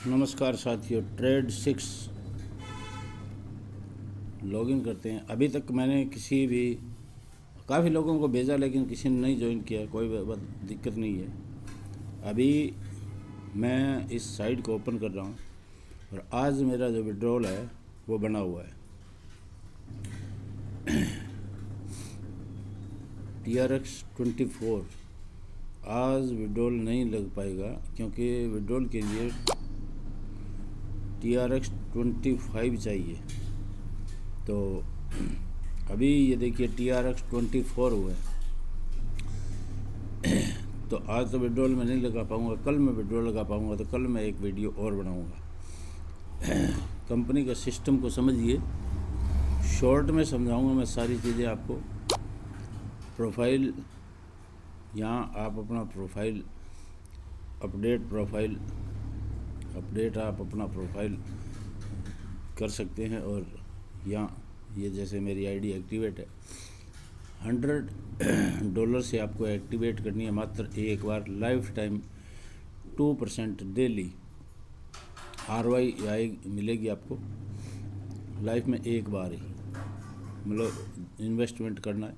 नमस्कार साथियों, trade 6 login करते हैं। अभी तक मैंने काफ़ी लोगों को भेजा, लेकिन किसी ने नहीं ज्वाइन किया। कोई दिक्कत नहीं है। अभी मैं इस साइट को ओपन कर रहा हूँ और आज मेरा जो विड्रॉल है वो बना हुआ है। TRX24 आज विड्रॉल नहीं लग पाएगा, क्योंकि विड्रॉल के लिए TRX25 चाहिए। तो अभी ये देखिए TRX24 हुआ है। तो आज तो विड्रॉल में नहीं लगा पाऊँगा, कल मैं विड्रॉल लगा पाऊँगा। तो कल मैं एक वीडियो और बनाऊँगा। कंपनी का सिस्टम को समझिए, शॉर्ट में समझाऊँगा मैं सारी चीज़ें आपको। प्रोफाइल, यहाँ आप अपना प्रोफाइल अपडेट आप अपना प्रोफाइल कर सकते हैं। और यहाँ ये जैसे मेरी आईडी एक्टिवेट है, $100 से आपको एक्टिवेट करनी है मात्र एक बार। लाइफ टाइम 2% डेली ROI मिलेगी आपको लाइफ में एक बार ही, मतलब इन्वेस्टमेंट करना है।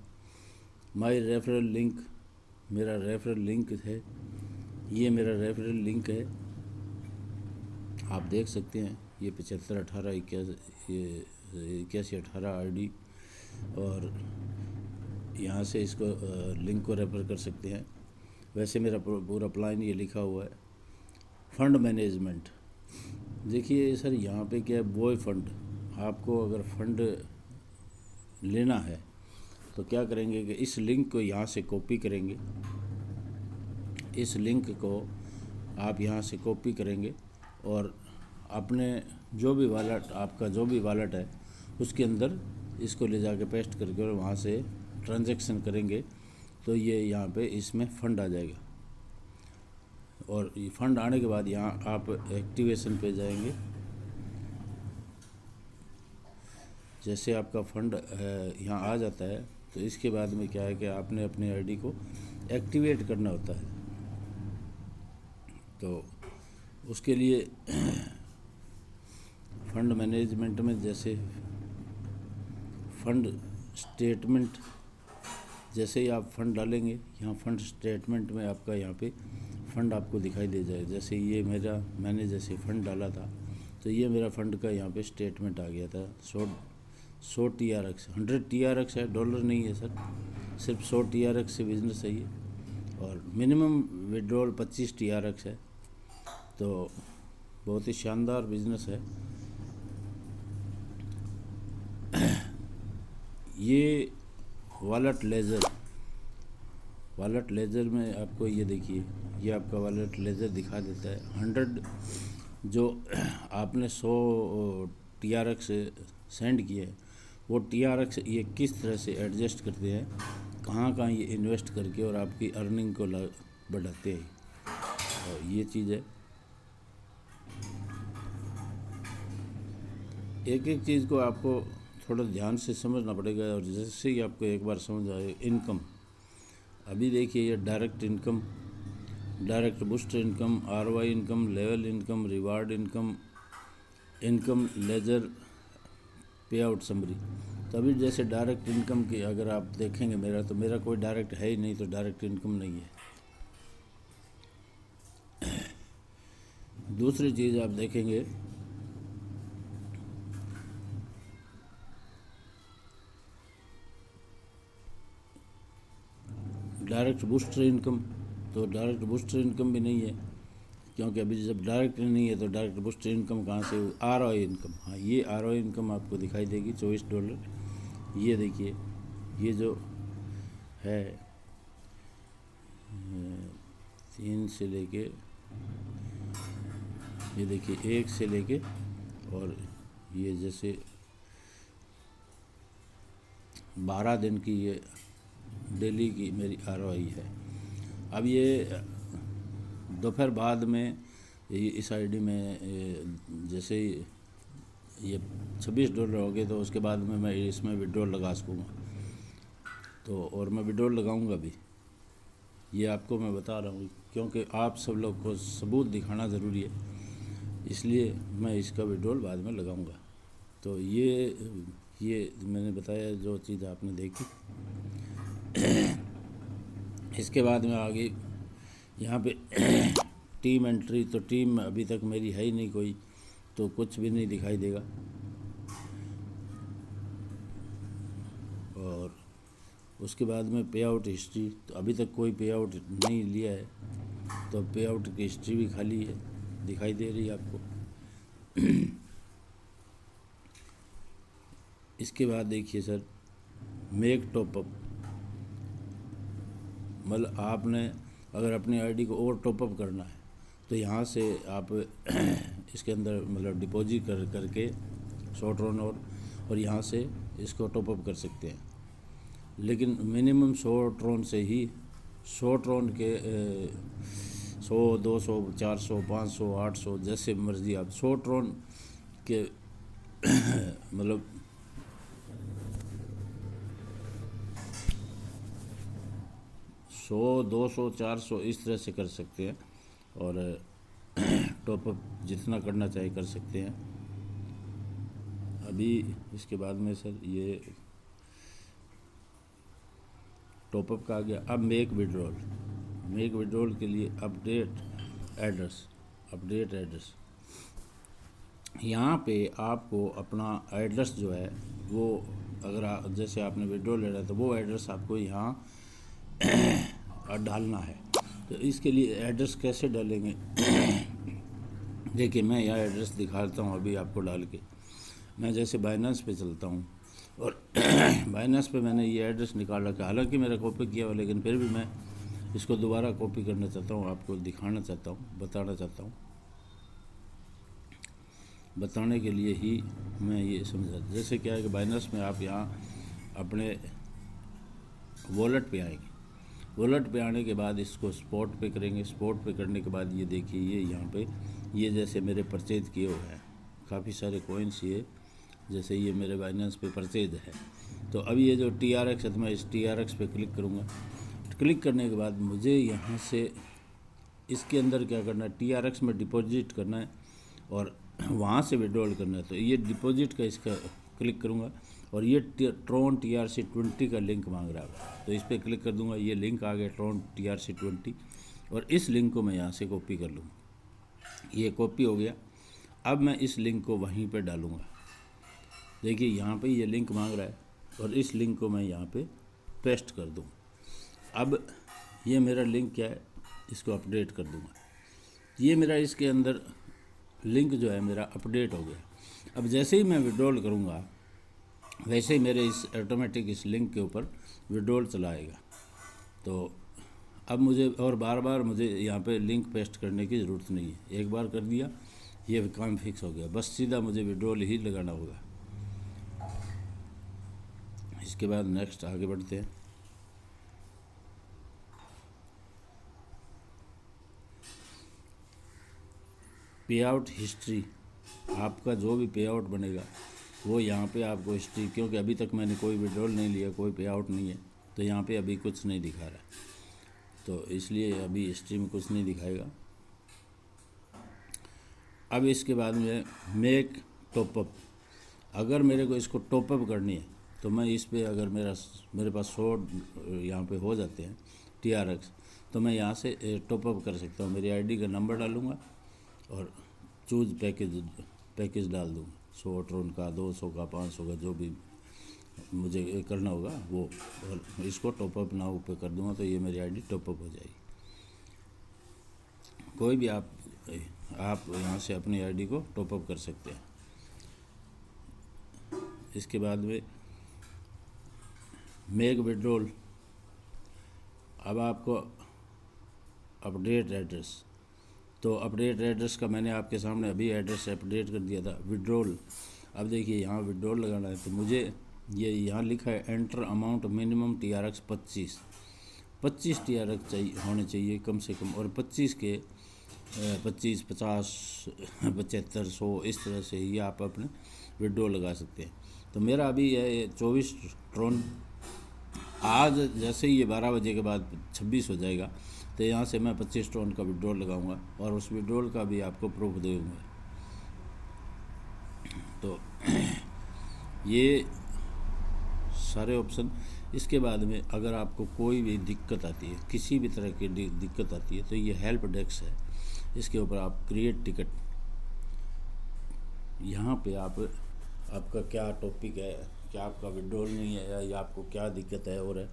माई रेफरल लिंक, मेरा रेफरल लिंक है, ये मेरा रेफरल लिंक है, आप देख सकते हैं। ये 75188118 ID, और यहाँ से इसको लिंक को रेफर कर सकते हैं। वैसे मेरा पूरा प्लान ये लिखा हुआ है। फंड मैनेजमेंट, देखिए सर, यहाँ पे क्या है, बॉय फंड। आपको अगर फंड लेना है तो क्या करेंगे कि इस लिंक को यहाँ से कॉपी करेंगे। इस लिंक को आप यहाँ से कॉपी करेंगे और अपने आपका जो भी वॉलेट है उसके अंदर इसको ले जाके पेस्ट करके और वहाँ से ट्रांजैक्शन करेंगे। तो ये यहाँ पे इसमें फ़ंड आ जाएगा। और ये फ़ंड आने के बाद यहाँ आप एक्टिवेशन पे जाएंगे। जैसे आपका फ़ंड यहाँ आ जाता है तो इसके बाद में क्या है कि आपने अपने आईडी को एक्टिवेट करना होता है। तो उसके लिए फंड मैनेजमेंट में जैसे फंड स्टेटमेंट, जैसे ही आप फंड डालेंगे यहाँ फंड स्टेटमेंट में आपका यहाँ पे फ़ंड आपको दिखाई दे जाए। जैसे ये मैंने जैसे फ़ंड डाला था तो ये मेरा फ़ंड का यहाँ पे स्टेटमेंट आ गया था। 100 TRX, 100 TRX है, डॉलर नहीं है सर, सिर्फ 100 TRX से बिज़नेस है ये। और मिनिमम विड्रॉल 25 TRX है। तो बहुत ही शानदार बिज़नेस है ये। वॉलेट लेज़र में आपको ये देखिए, ये आपका वॉलेट लेज़र दिखा देता है। 100 जो आपने 100 TRX सेंड किए हैं, वो TRX ये किस तरह से एडजस्ट करते हैं, कहाँ ये इन्वेस्ट करके और आपकी अर्निंग को बढ़ाते हैं। और ये चीज़ है, एक एक चीज़ को आपको थोड़ा ध्यान से समझना पड़ेगा। और जैसे ही आपको एक बार समझ आए, इनकम, अभी देखिए ये direct income, direct boost income, ROI income, level income, reward income, income ledger, pay out summary. तो अभी जैसे डायरेक्ट इनकम की अगर आप देखेंगे मेरा कोई डायरेक्ट है ही नहीं, तो डायरेक्ट इनकम नहीं है। दूसरी चीज़ आप देखेंगे, डायरेक्ट बूस्टर इनकम, तो डायरेक्ट बूस्टर इनकम भी नहीं है, क्योंकि अभी जब डायरेक्ट नहीं है तो डायरेक्ट बूस्टर इनकम कहाँ से। ROI इनकम, हाँ ये ROI इनकम आपको दिखाई देगी, $24। ये देखिए, ये जो है 3 से लेके, ये देखिए 1 से लेके, और ये जैसे 12 दिन की ये डेली की मेरी ROI है। अब ये दोपहर बाद में इस आईडी में जैसे ये $26 हो गए, तो उसके बाद में मैं इसमें विड्रॉल लगा सकूँगा। तो और मैं विड्रॉल लगाऊंगा भी, ये आपको मैं बता रहा हूँ, क्योंकि आप सब लोग को सबूत दिखाना ज़रूरी है। इसलिए मैं इसका विड्रॉल बाद में लगाऊंगा। तो ये मैंने बताया जो चीज़ आपने देखी। इसके बाद में आगे यहाँ पे टीम एंट्री, तो टीम अभी तक मेरी है ही नहीं कोई, तो कुछ भी नहीं दिखाई देगा। और उसके बाद में पे आउट हिस्ट्री, तो अभी तक कोई पे आउट नहीं लिया है, तो पे आउट की हिस्ट्री भी खाली है, दिखाई दे रही है आपको। इसके बाद देखिए सर, मेक टॉपअप, मतलब आपने अगर अपनी आईडी को और टॉपअप करना है तो यहाँ से आप इसके अंदर मतलब डिपॉजिट करके शॉर्ट-रन और यहाँ से इसको टॉपअप कर सकते हैं। लेकिन मिनिमम शॉर्ट-रन से ही, शॉर्ट-रन के 100, 200, 400, 500, 800 जैसे मर्जी आप शॉर्ट-रन के मतलब 100, 200, 400 इस तरह से कर सकते हैं, और टॉपअप जितना करना चाहे कर सकते हैं। अभी इसके बाद में सर ये टॉपअप का आ गया। अब मेक विड्रॉल के लिए अपडेट एड्रेस, यहाँ पे आपको अपना एड्रेस जो है वो, अगर जैसे आपने विड्रॉल ले रहा है तो वो एड्रेस आपको यहाँ डालना है। तो इसके लिए एड्रेस कैसे डालेंगे देखिए मैं यहाँ एड्रेस दिखाता हूँ अभी आपको डाल के। मैं जैसे बाइनेंस पे चलता हूँ और बाइनेंस पे मैंने ये एड्रेस निकाल रखा है, हालांकि मेरा कॉपी किया हुआ, लेकिन फिर भी मैं इसको दोबारा कॉपी करना चाहता हूँ, आपको दिखाना चाहता हूँ, बताना चाहता हूँ। बताने के लिए ही मैं ये समझा, जैसे क्या है कि बाइनेंस में आप यहाँ अपने वॉलेट पे आएंगे, वॉलेट पे आने के बाद इसको स्पॉट पे करेंगे। स्पॉट पे करने के बाद ये देखिए ये यहाँ पे ये जैसे मेरे परचेज किए हुए हैं काफ़ी सारे कॉइन्स, ये जैसे ये मेरे बाइनेंस पे परचेज है। तो अब ये जो TRX है तो मैं इस TRX पे क्लिक करूँगा। क्लिक करने के बाद मुझे यहाँ से इसके अंदर क्या करना है, TRX में डिपॉजिट करना है और वहाँ से विड्रॉल करना है। तो ये डिपॉजिट का इसका क्लिक करूँगा और ये ट्रॉन TRC20 का लिंक मांग रहा है, तो इस पर क्लिक कर दूँगा। ये लिंक आ गया ट्रॉन TRC20 और इस लिंक को मैं यहाँ से कॉपी कर लूँगा। ये कॉपी हो गया। अब मैं इस लिंक को वहीं पे डालूँगा। देखिए यहाँ पे ये लिंक मांग रहा है और इस लिंक को मैं यहाँ पे पेस्ट कर दूँ। अब ये मेरा लिंक क्या है, इसको अपडेट कर दूँगा। ये मेरा इसके अंदर लिंक जो है मेरा अपडेट हो गया। अब जैसे ही मैं विड्रॉल करूँगा वैसे ही मेरे इस ऑटोमेटिक इस लिंक के ऊपर विड्रॉल चला आएगा। तो अब मुझे और बार बार मुझे यहाँ पे लिंक पेस्ट करने की ज़रूरत नहीं है, एक बार कर दिया ये काम फिक्स हो गया, बस सीधा मुझे विड्रॉल ही लगाना होगा। इसके बाद नेक्स्ट आगे बढ़ते हैं। पे आउट हिस्ट्री, आपका जो भी पे आउट बनेगा वो यहाँ पे आपको हिस्ट्री, क्योंकि अभी तक मैंने कोई विड्रॉल नहीं लिया, कोई पे आउट नहीं है, तो यहाँ पे अभी कुछ नहीं दिखा रहा है, तो इसलिए अभी हिस्ट्री में कुछ नहीं दिखाएगा। अब इसके बाद में मेक टॉपअप, अगर मेरे को इसको टॉपअप करनी है तो मैं इस पर अगर मेरे पास 100 यहाँ पे हो जाते हैं TRX, तो मैं यहाँ से टॉपअप कर सकता हूँ। मेरी आईडी का नंबर डालूँगा और चूज पैकेज डाल दूँगा, 100 ट्रोन का, 200 का, 500 का, जो भी मुझे करना होगा वो, और इसको टॉपअप नाउ पे कर दूँगा तो ये मेरी आईडी टॉपअप हो जाएगी। कोई भी आप यहाँ से अपनी आईडी को टॉपअप कर सकते हैं। इसके बाद में मेक विड्रॉल, अब आपको अपडेट एड्रेस, तो अपडेट एड्रेस का मैंने आपके सामने अभी एड्रेस अपडेट कर दिया था। विड्रॉल, अब देखिए यहाँ विड्रॉल लगाना है तो मुझे ये यहाँ लिखा है enter amount minimum TRX 25 TRX होने चाहिए कम से कम, और 25 के 25, 50, 75, 100 इस तरह से ही आप अपने विड्रॉल लगा सकते हैं। तो मेरा अभी है 24 ट्रोन, आज जैसे ही ये 12 बजे के बाद 26 हो जाएगा तो यहाँ से मैं 25 ट्रोन का विड्रॉल लगाऊंगा और उस विड्रॉल का भी आपको प्रूफ दूँगा। तो ये सारे ऑप्शन। इसके बाद में अगर आपको कोई भी दिक्कत आती है, किसी भी तरह की दिक्कत आती है, तो ये हेल्प डेस्क है। इसके ऊपर आप क्रिएट टिकट, यहाँ पे आपका क्या टॉपिक है, क्या आपका विड्रॉल नहीं है या आपको क्या दिक्कत है और है,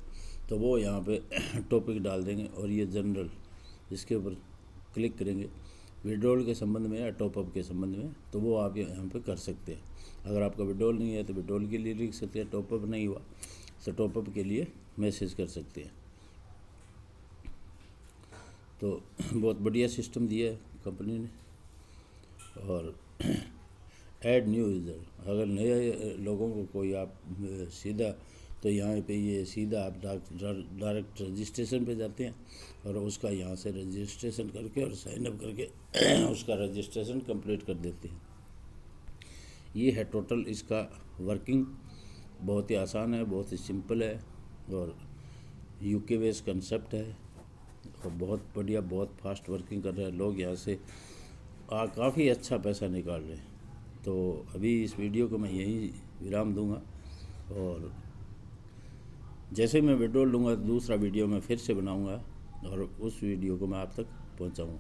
तो वो यहाँ पे टॉपिक डाल देंगे। और ये जनरल, इसके ऊपर क्लिक करेंगे विड्रॉल के संबंध में या टॉपअप के संबंध में, तो वो आप यहाँ पे कर सकते हैं। अगर आपका विड्रॉल नहीं है तो विड्रॉल के लिए लिख सकते हैं, टॉपअप नहीं हुआ तो टॉपअप के लिए मैसेज कर सकते हैं। तो बहुत बढ़िया सिस्टम दिया है कंपनी ने। और ऐड न्यू यूज़र, अगर नए लोगों को कोई आप सीधा, तो यहाँ पे ये सीधा आप डायरेक्ट रजिस्ट्रेशन पे जाते हैं और उसका यहाँ से रजिस्ट्रेशन करके और साइन अप करके उसका रजिस्ट्रेशन कंप्लीट कर देते हैं। ये है टोटल इसका वर्किंग। बहुत ही आसान है, बहुत ही सिंपल है और यूके बेस कंसेप्ट है और बहुत बढ़िया, बहुत फास्ट वर्किंग कर रहे हैं लोग। यहाँ से काफ़ी अच्छा पैसा निकाल रहे हैं। तो अभी इस वीडियो को मैं यहीं विराम दूंगा और जैसे मैं विड्रॉल लूँगा दूसरा वीडियो मैं फिर से बनाऊंगा और उस वीडियो को मैं आप तक पहुंचाऊंगा।